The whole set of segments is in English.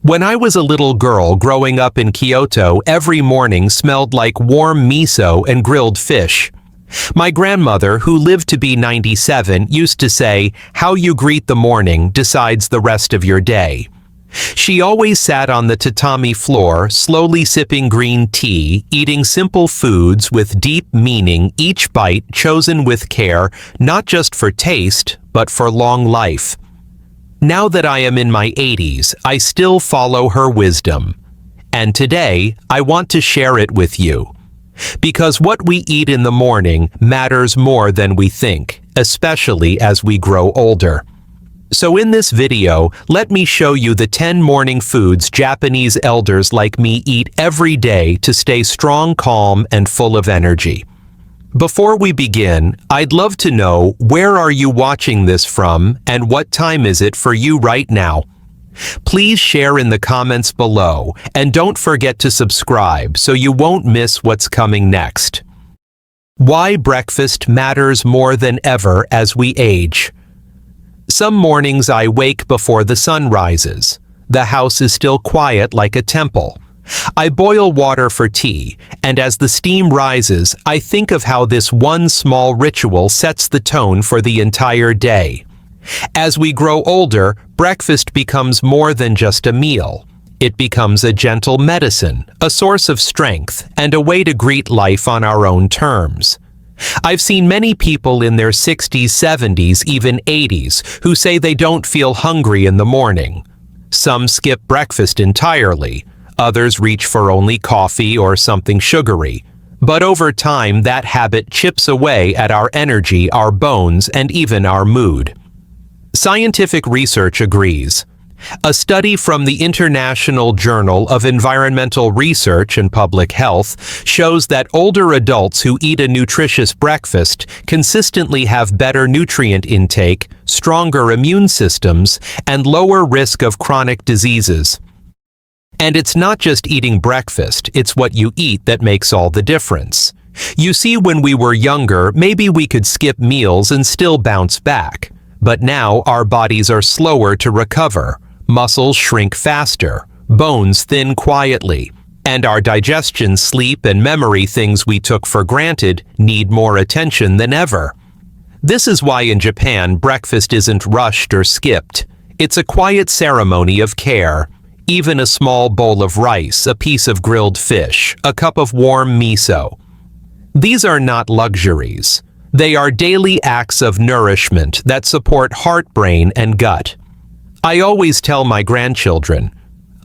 When I was a little girl growing up in Kyoto, every morning smelled like warm miso and grilled fish. My grandmother, who lived to be 97, used to say, "How you greet the morning decides the rest of your day." She always sat on the tatami floor, slowly sipping green tea, eating simple foods with deep meaning, each bite chosen with care, not just for taste, but for long life. Now that I am in my 80s, I still follow her wisdom. And today, I want to share it with you. Because what we eat in the morning matters more than we think, especially as we grow older. So in this video, let me show you the 10 morning foods Japanese elders like me eat every day to stay strong, calm, and full of energy. Before we begin, I'd love to know, where are you watching this from and what time is it for you right now? Please share in the comments below and don't forget to subscribe so you won't miss what's coming next. Why breakfast matters more than ever as we age. Some mornings I wake before the sun rises. The house is still quiet like a temple. I boil water for tea, and as the steam rises, I think of how this one small ritual sets the tone for the entire day. As we grow older, breakfast becomes more than just a meal. It becomes a gentle medicine, a source of strength, and a way to greet life on our own terms. I've seen many people in their 60s, 70s, even 80s, who say they don't feel hungry in the morning. Some skip breakfast entirely. Others reach for only coffee or something sugary. But over time, that habit chips away at our energy, our bones, and even our mood. Scientific research agrees. A study from the International Journal of Environmental Research and Public Health shows that older adults who eat a nutritious breakfast consistently have better nutrient intake, stronger immune systems, and lower risk of chronic diseases. And it's not just eating breakfast, it's what you eat that makes all the difference. You see, when we were younger, maybe we could skip meals and still bounce back. But now our bodies are slower to recover. Muscles shrink faster, bones thin quietly, and our digestion, sleep, and memory, things we took for granted, need more attention than ever. This is why in Japan, breakfast isn't rushed or skipped. It's a quiet ceremony of care. Even a small bowl of rice, a piece of grilled fish, a cup of warm miso. These are not luxuries. They are daily acts of nourishment that support heart, brain, and gut. I always tell my grandchildren,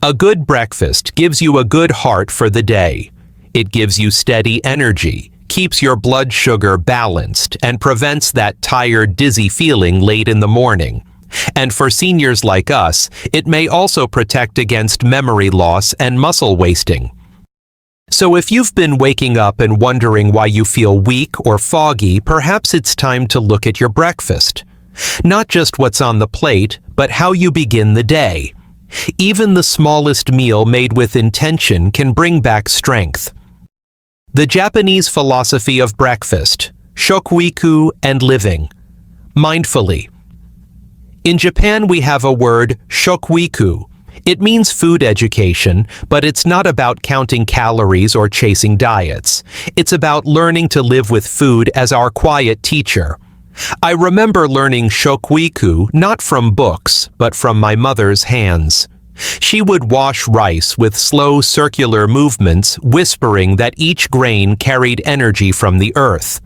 a good breakfast gives you a good heart for the day. It gives you steady energy, keeps your blood sugar balanced, and prevents that tired, dizzy feeling late in the morning. And for seniors like us, it may also protect against memory loss and muscle wasting. So if you've been waking up and wondering why you feel weak or foggy, perhaps it's time to look at your breakfast. Not just what's on the plate, but how you begin the day. Even the smallest meal made with intention can bring back strength. The Japanese philosophy of breakfast, shokuiku, and living mindfully. In Japan, we have a word, shokuiku. It means food education, but it's not about counting calories or chasing diets. It's about learning to live with food as our quiet teacher. I remember learning shokuiku not from books, but from my mother's hands. She would wash rice with slow circular movements, whispering that each grain carried energy from the earth.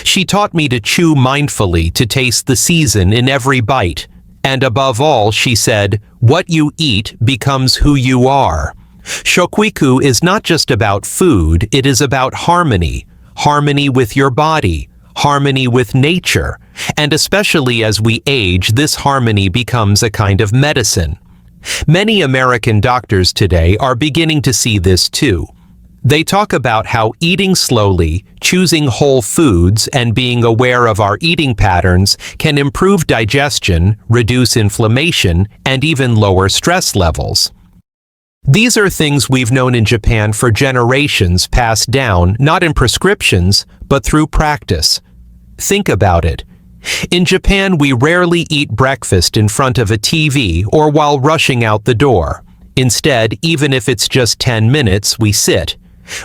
She taught me to chew mindfully, to taste the season in every bite. And above all, she said, what you eat becomes who you are. Shokuiku is not just about food, it is about harmony. Harmony with your body, harmony with nature. And especially as we age, this harmony becomes a kind of medicine. Many American doctors today are beginning to see this too. They talk about how eating slowly, choosing whole foods, and being aware of our eating patterns can improve digestion, reduce inflammation, and even lower stress levels. These are things we've known in Japan for generations, passed down, not in prescriptions, but through practice. Think about it. In Japan, we rarely eat breakfast in front of a TV or while rushing out the door. Instead, even if it's just 10 minutes, we sit.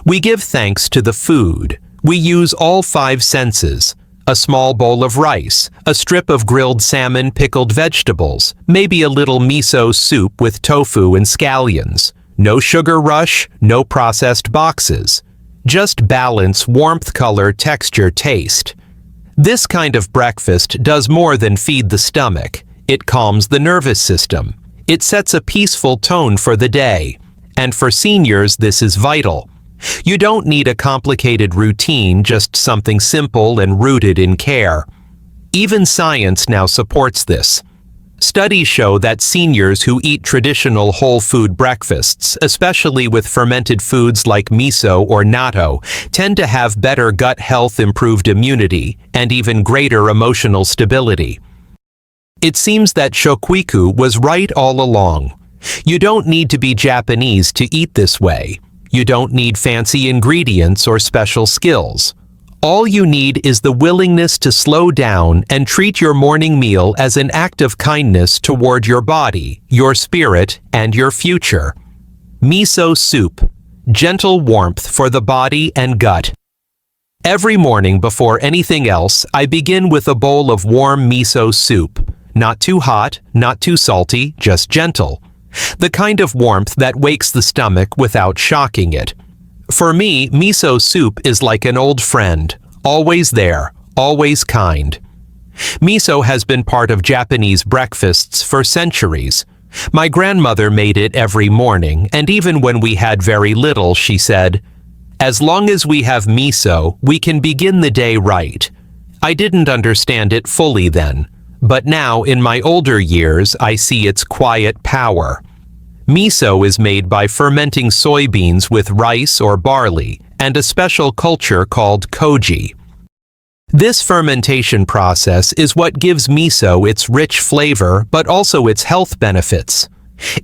We give thanks to the food. We use all 5 senses. A small bowl of rice, a strip of grilled salmon, pickled vegetables, maybe a little miso soup with tofu and scallions. No sugar rush, no processed boxes. Just balance, warmth, color, texture, taste. This kind of breakfast does more than feed the stomach. It calms the nervous system. It sets a peaceful tone for the day. And for seniors, this is vital. You don't need a complicated routine, just something simple and rooted in care. Even science now supports this. Studies show that seniors who eat traditional whole food breakfasts, especially with fermented foods like miso or natto, tend to have better gut health, improved immunity, and even greater emotional stability. It seems that Shokuiku was right all along. You don't need to be Japanese to eat this way. You don't need fancy ingredients or special skills. All you need is the willingness to slow down and treat your morning meal as an act of kindness toward your body, your spirit, and your future. Miso soup, gentle warmth for the body and gut. Every morning before anything else, I begin with a bowl of warm miso soup. Not too hot, not too salty, just gentle. The kind of warmth that wakes the stomach without shocking it. For me, miso soup is like an old friend, always there, always kind. Miso has been part of Japanese breakfasts for centuries. My grandmother made it every morning, and even when we had very little, she said, "As long as we have miso, we can begin the day right." I didn't understand it fully then. But now, in my older years, I see its quiet power. Miso is made by fermenting soybeans with rice or barley, and a special culture called koji. This fermentation process is what gives miso its rich flavor, but also its health benefits.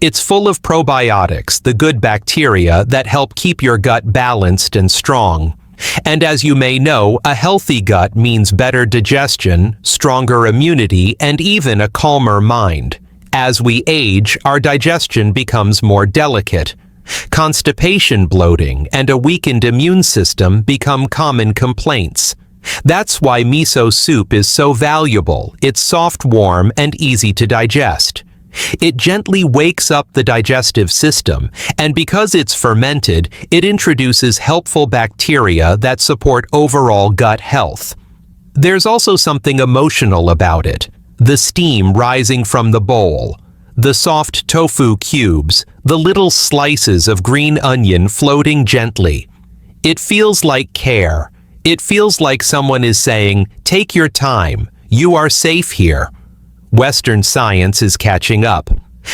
It's full of probiotics, the good bacteria that help keep your gut balanced and strong. And as you may know, a healthy gut means better digestion, stronger immunity, and even a calmer mind. As we age, our digestion becomes more delicate. Constipation, bloating, and a weakened immune system become common complaints. That's why miso soup is so valuable. It's soft, warm, and easy to digest. It gently wakes up the digestive system, and because it's fermented, it introduces helpful bacteria that support overall gut health. There's also something emotional about it. The steam rising from the bowl, the soft tofu cubes, the little slices of green onion floating gently. It feels like care. It feels like someone is saying, "Take your time. You are safe here." Western science is catching up.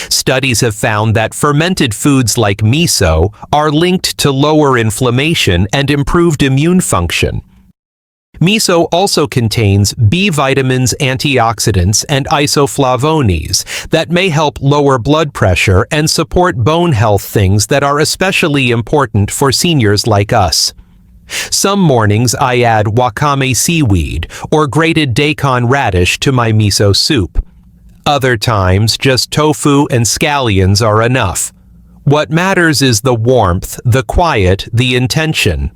Studies have found that fermented foods like miso are linked to lower inflammation and improved immune function. Miso also contains B vitamins, antioxidants, and isoflavones that may help lower blood pressure and support bone health, things that are especially important for seniors like us. Some mornings I add wakame seaweed or grated daikon radish to my miso soup. Other times, just tofu and scallions are enough. What matters is the warmth, the quiet, the intention.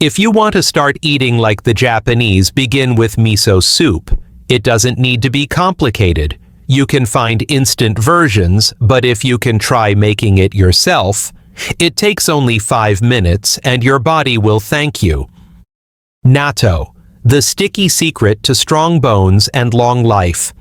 If you want to start eating like the Japanese, begin with miso soup. It doesn't need to be complicated. You can find instant versions, but if you can try making it yourself, it takes only 5 minutes and your body will thank you. Natto, the sticky secret to strong bones and long life.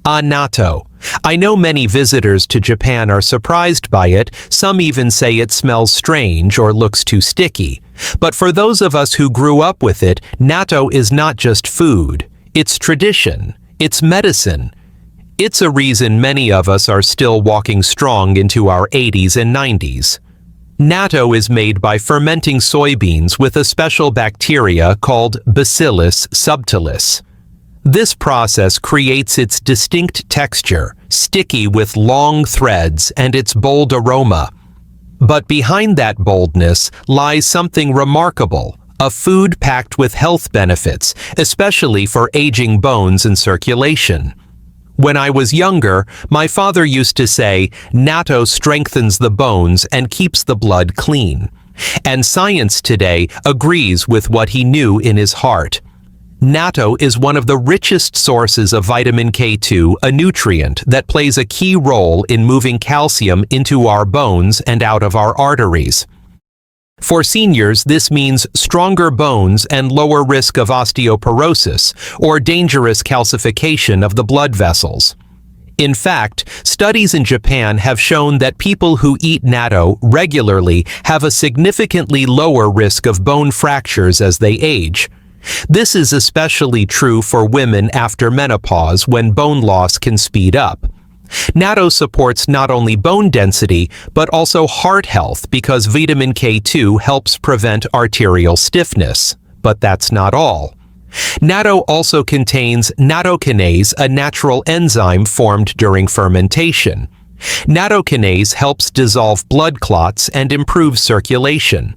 Natto. I know many visitors to Japan are surprised by it, some even say it smells strange or looks too sticky. But for those of us who grew up with it, natto is not just food. It's tradition. It's medicine. It's a reason many of us are still walking strong into our 80s and 90s. Natto is made by fermenting soybeans with a special bacteria called Bacillus subtilis. This process creates its distinct texture, sticky with long threads, and its bold aroma. But behind that boldness lies something remarkable, a food packed with health benefits, especially for aging bones and circulation. When I was younger, my father used to say, natto strengthens the bones and keeps the blood clean. And science today agrees with what he knew in his heart. Natto is one of the richest sources of vitamin K2, a nutrient that plays a key role in moving calcium into our bones and out of our arteries. For seniors, this means stronger bones and lower risk of osteoporosis, or dangerous calcification of the blood vessels. In fact, studies in Japan have shown that people who eat natto regularly have a significantly lower risk of bone fractures as they age. This is especially true for women after menopause, when bone loss can speed up. Natto supports not only bone density, but also heart health because vitamin K2 helps prevent arterial stiffness. But that's not all. Natto also contains nattokinase, a natural enzyme formed during fermentation. Nattokinase helps dissolve blood clots and improve circulation.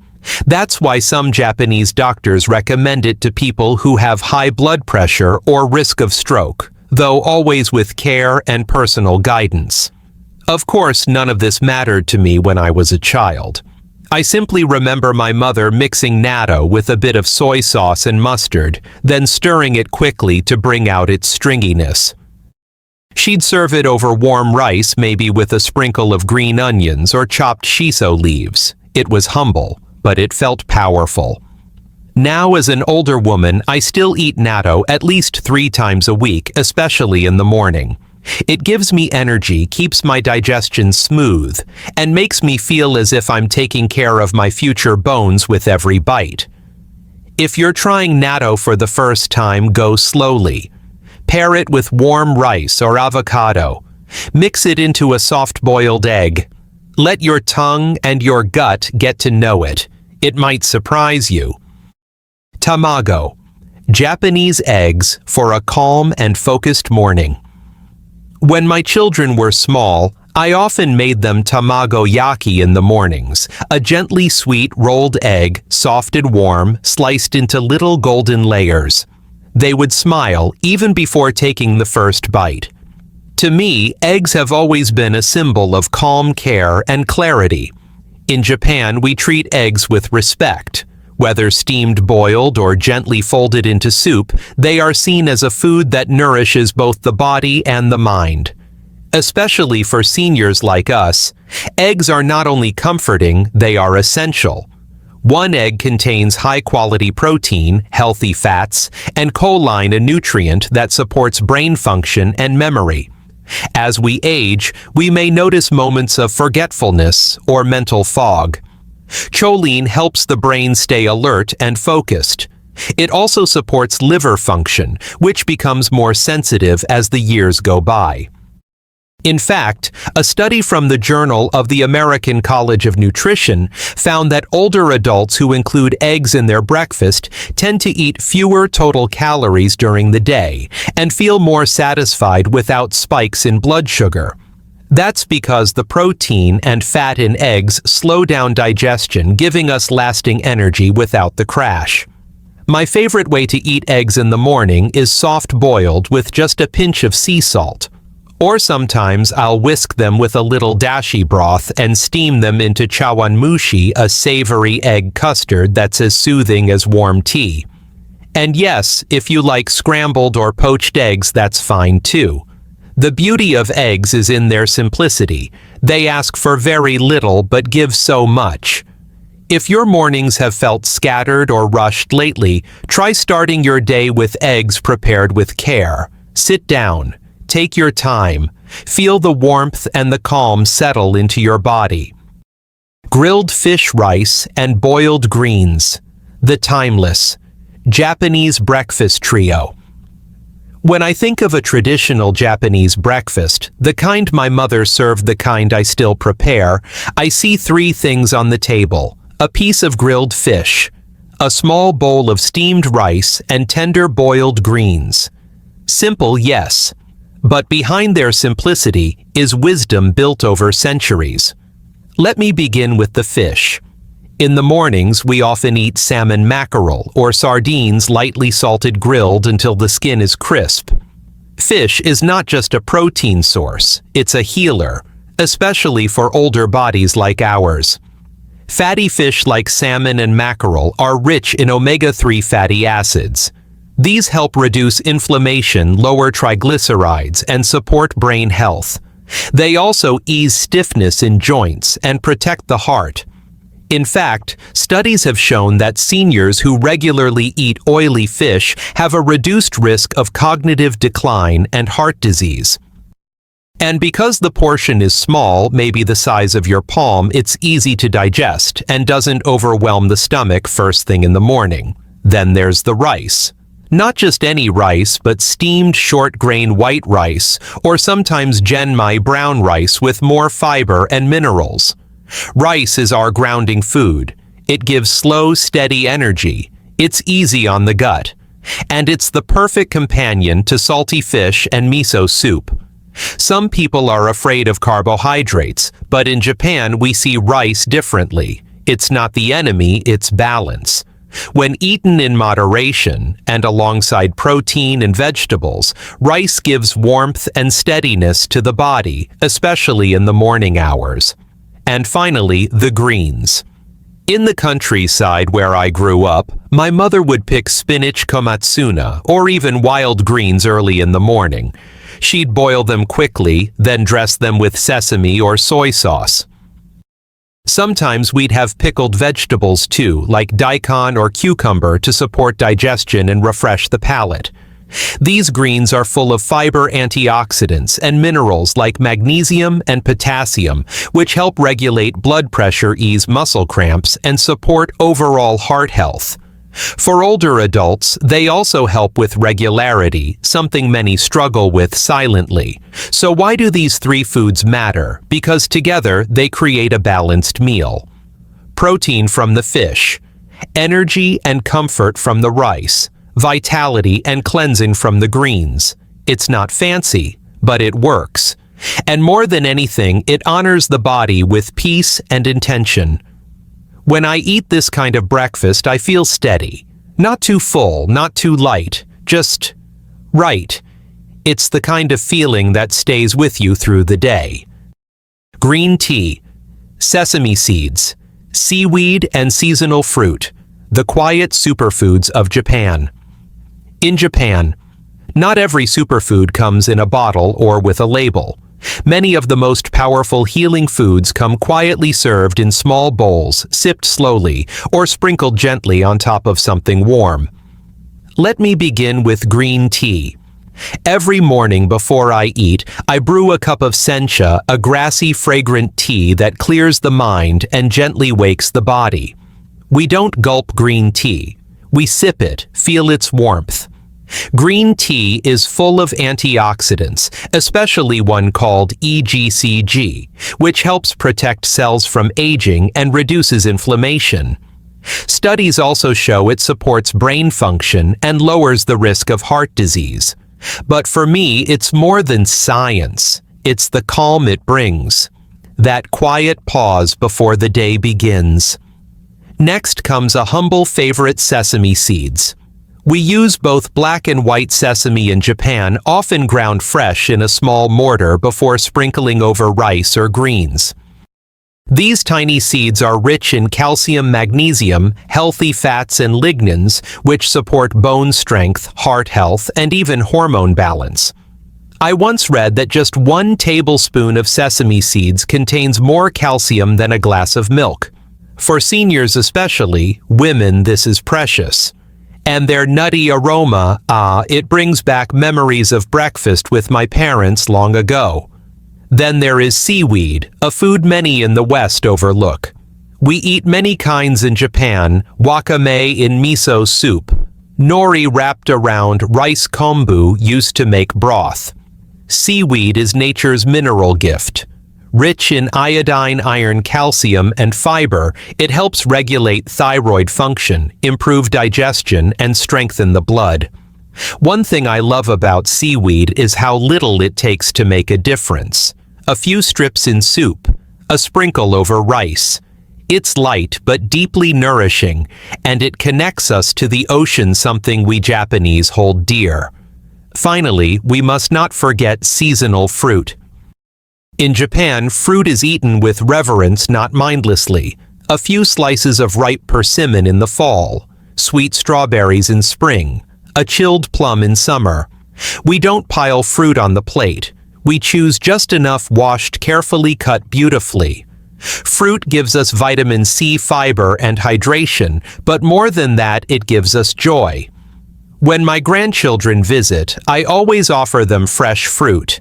That's why some Japanese doctors recommend it to people who have high blood pressure or risk of stroke, though always with care and personal guidance. Of course, none of this mattered to me when I was a child. I simply remember my mother mixing natto with a bit of soy sauce and mustard, then stirring it quickly to bring out its stringiness. She'd serve it over warm rice, maybe with a sprinkle of green onions or chopped shiso leaves. It was humble, but it felt powerful. Now, as an older woman, I still eat natto at least 3 times a week, especially in the morning. It gives me energy, keeps my digestion smooth, and makes me feel as if I'm taking care of my future bones with every bite. If you're trying natto for the first time, go slowly. Pair it with warm rice or avocado. Mix it into a soft-boiled egg. Let your tongue and your gut get to know it. It might surprise you. Tamago, Japanese eggs for a calm and focused morning. When my children were small, I often made them tamago yaki in the mornings, a gently sweet rolled egg, soft and warm, sliced into little golden layers. They would smile even before taking the first bite. To me, eggs have always been a symbol of calm care and clarity. In Japan, we treat eggs with respect. Whether steamed, boiled, or gently folded into soup, they are seen as a food that nourishes both the body and the mind. Especially for seniors like us, eggs are not only comforting, they are essential. One egg contains high-quality protein, healthy fats, and choline, a nutrient that supports brain function and memory. As we age, we may notice moments of forgetfulness or mental fog. Choline helps the brain stay alert and focused. It also supports liver function, which becomes more sensitive as the years go by. In fact, a study from the Journal of the American College of Nutrition found that older adults who include eggs in their breakfast tend to eat fewer total calories during the day and feel more satisfied without spikes in blood sugar. That's because the protein and fat in eggs slow down digestion, giving us lasting energy without the crash. My favorite way to eat eggs in the morning is soft-boiled with just a pinch of sea salt. Or sometimes I'll whisk them with a little dashi broth and steam them into chawanmushi, a savory egg custard that's as soothing as warm tea. And yes, if you like scrambled or poached eggs, that's fine too. The beauty of eggs is in their simplicity. They ask for very little but give so much. If your mornings have felt scattered or rushed lately, try starting your day with eggs prepared with care. Sit down. Take your time. Feel the warmth and the calm settle into your body. Grilled fish rice and boiled greens. The timeless Japanese breakfast trio. When I think of a traditional Japanese breakfast, the kind my mother served, the kind I still prepare, I see 3 things on the table: a piece of grilled fish, a small bowl of steamed rice, and tender boiled greens. Simple, yes. But behind their simplicity is wisdom built over centuries. Let me begin with the fish. In the mornings, we often eat salmon mackerel or sardines lightly salted, grilled until the skin is crisp. Fish is not just a protein source, it's a healer, especially for older bodies like ours. Fatty fish like salmon and mackerel are rich in omega-3 fatty acids. These help reduce inflammation, lower triglycerides, and support brain health. They also ease stiffness in joints and protect the heart. In fact, studies have shown that seniors who regularly eat oily fish have a reduced risk of cognitive decline and heart disease. And because the portion is small, maybe the size of your palm, it's easy to digest and doesn't overwhelm the stomach first thing in the morning. Then there's the rice. Not just any rice, but steamed short-grain white rice, or sometimes genmai brown rice with more fiber and minerals. Rice is our grounding food. It gives slow, steady energy. It's easy on the gut. And it's the perfect companion to salty fish and miso soup. Some people are afraid of carbohydrates, but in Japan we see rice differently. It's not the enemy, it's balance. When eaten in moderation and alongside protein and vegetables, rice gives warmth and steadiness to the body, especially in the morning hours. And finally, the greens. In the countryside where I grew up, my mother would pick spinach komatsuna or even wild greens early in the morning. She'd boil them quickly, then dress them with sesame or soy sauce. Sometimes we'd have pickled vegetables too, like daikon or cucumber to support digestion and refresh the palate. These greens are full of fiber, antioxidants, and minerals like magnesium and potassium, which help regulate blood pressure, ease muscle cramps, and support overall heart health. For older adults, they also help with regularity, something many struggle with silently. So why do these three foods matter? Because together they create a balanced meal. Protein from the fish, energy and comfort from the rice, vitality and cleansing from the greens. It's not fancy, but it works. And more than anything, it honors the body with peace and intention. When I eat this kind of breakfast, I feel steady. Not too full, not too light, just right. It's the kind of feeling that stays with you through the day. Green tea, sesame seeds, seaweed and seasonal fruit, the quiet superfoods of Japan. In Japan, not every superfood comes in a bottle or with a label. Many of the most powerful healing foods come quietly served in small bowls, sipped slowly, or sprinkled gently on top of something warm. Let me begin with green tea. Every morning before I eat, I brew a cup of sencha, a grassy, fragrant tea that clears the mind and gently wakes the body. We don't gulp green tea. We sip it, feel its warmth. Green tea is full of antioxidants, especially one called EGCG, which helps protect cells from aging and reduces inflammation. Studies also show it supports brain function and lowers the risk of heart disease. But for me, it's more than science. It's the calm it brings. That quiet pause before the day begins. Next comes a humble favorite, sesame seeds. We use both black and white sesame in Japan, often ground fresh in a small mortar before sprinkling over rice or greens. These tiny seeds are rich in calcium, magnesium, healthy fats, and lignans, which support bone strength, heart health, and even hormone balance. I once read that just 1 tablespoon of sesame seeds contains more calcium than a glass of milk. For seniors especially, women, this is precious. And their nutty aroma, it brings back memories of breakfast with my parents long ago. Then there is seaweed, a food many in the West overlook. We eat many kinds in Japan, wakame in miso soup, nori wrapped around rice kombu used to make broth. Seaweed is nature's mineral gift. Rich in iodine, iron, calcium, and fiber, it helps regulate thyroid function, improve digestion, and strengthen the blood. One thing I love about seaweed is how little it takes to make a difference. A few strips in soup, a sprinkle over rice. It's light but deeply nourishing, and it connects us to the ocean, something we Japanese hold dear. Finally, we must not forget seasonal fruit. In Japan, fruit is eaten with reverence, not mindlessly. A few slices of ripe persimmon in the fall, sweet strawberries in spring, a chilled plum in summer. We don't pile fruit on the plate. We choose just enough washed, carefully cut beautifully. Fruit gives us vitamin C, fiber, and hydration, but more than that, it gives us joy. When my grandchildren visit, I always offer them fresh fruit.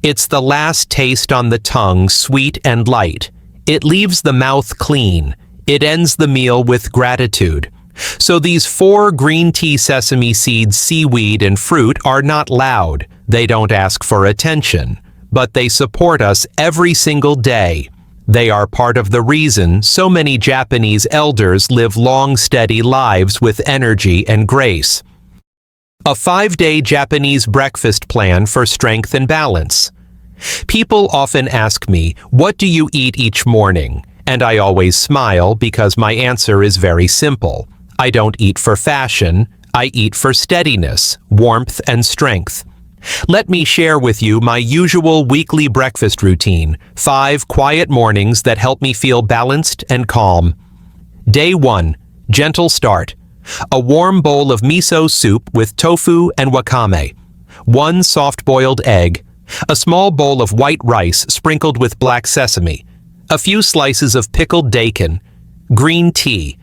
It's the last taste on the tongue, sweet and light. It leaves the mouth clean. It ends the meal with gratitude. So these 4 green tea, sesame seeds, seaweed, and fruit are not loud. They don't ask for attention, but they support us every single day. They are part of the reason so many Japanese elders live long, steady lives with energy and grace. A 5-day Japanese breakfast plan for strength and balance. People often ask me, "What do you eat each morning?" And I always smile because my answer is very simple. I don't eat for fashion, I eat for steadiness, warmth, and strength. Let me share with you my usual weekly breakfast routine, 5 quiet mornings that help me feel balanced and calm. Day 1, gentle start. A warm bowl of miso soup with tofu and wakame. 1 soft-boiled egg. A small bowl of white rice sprinkled with black sesame. A few slices of pickled daikon. Green tea.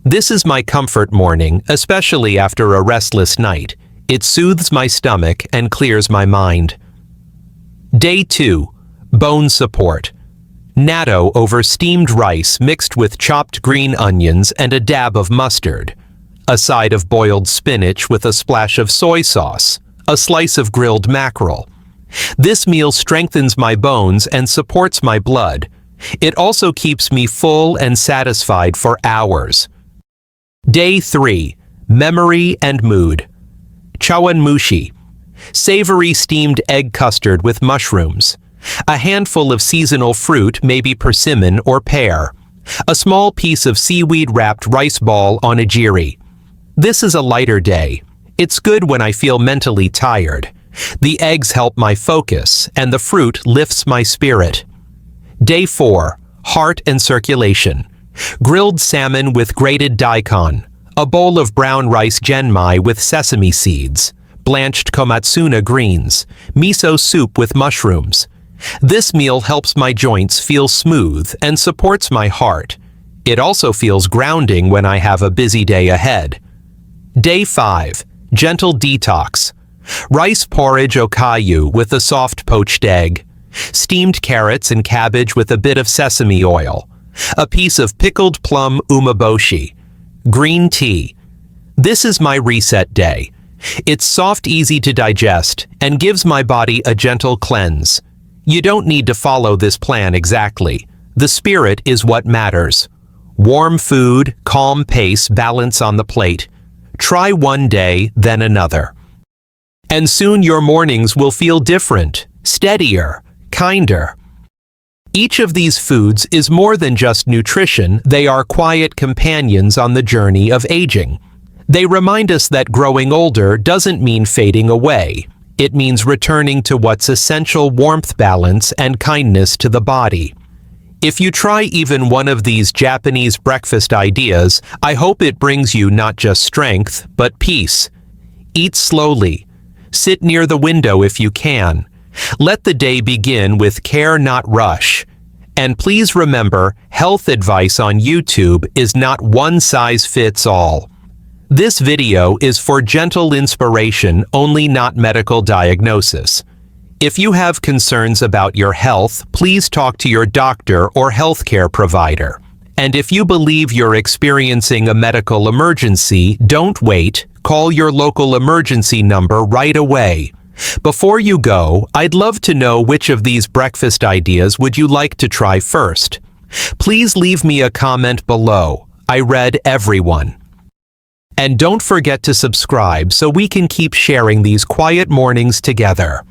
This is my comfort morning, especially after a restless night. It soothes my stomach and clears my mind. Day 2, bone support. Natto over steamed rice mixed with chopped green onions and a dab of mustard. A side of boiled spinach with a splash of soy sauce. A slice of grilled mackerel. This meal strengthens my bones and supports my blood. It also keeps me full and satisfied for hours. Day 3, memory and mood. Chawanmushi, savory steamed egg custard with mushrooms. A handful of seasonal fruit, maybe persimmon or pear. A small piece of seaweed-wrapped rice ball on onigiri. This is a lighter day. It's good when I feel mentally tired. The eggs help my focus, and the fruit lifts my spirit. Day 4, heart and circulation. Grilled salmon with grated daikon. A bowl of brown rice genmai with sesame seeds. Blanched komatsuna greens. Miso soup with mushrooms. This meal helps my joints feel smooth and supports my heart. It also feels grounding when I have a busy day ahead. Day 5, gentle detox. Rice porridge okayu with a soft poached egg. Steamed carrots and cabbage with a bit of sesame oil. A piece of pickled plum umeboshi. Green tea. This is my reset day. It's soft, easy to digest, and gives my body a gentle cleanse. You don't need to follow this plan exactly. The spirit is what matters. Warm food, calm pace, balance on the plate. Try one day, then another. And soon your mornings will feel different, steadier, kinder. Each of these foods is more than just nutrition, they are quiet companions on the journey of aging. They remind us that growing older doesn't mean fading away. It means returning to what's essential: warmth, balance, and kindness to the body. If you try even one of these Japanese breakfast ideas, I hope it brings you not just strength, but peace. Eat slowly. Sit near the window if you can. Let the day begin with care, not rush. And please remember, health advice on YouTube is not one size fits all. This video is for gentle inspiration only, not medical diagnosis. If you have concerns about your health, please talk to your doctor or healthcare provider. And if you believe you're experiencing a medical emergency, don't wait. Call your local emergency number right away. Before you go, I'd love to know which of these breakfast ideas would you like to try first. Please leave me a comment below. I read everyone. And don't forget to subscribe so we can keep sharing these quiet mornings together.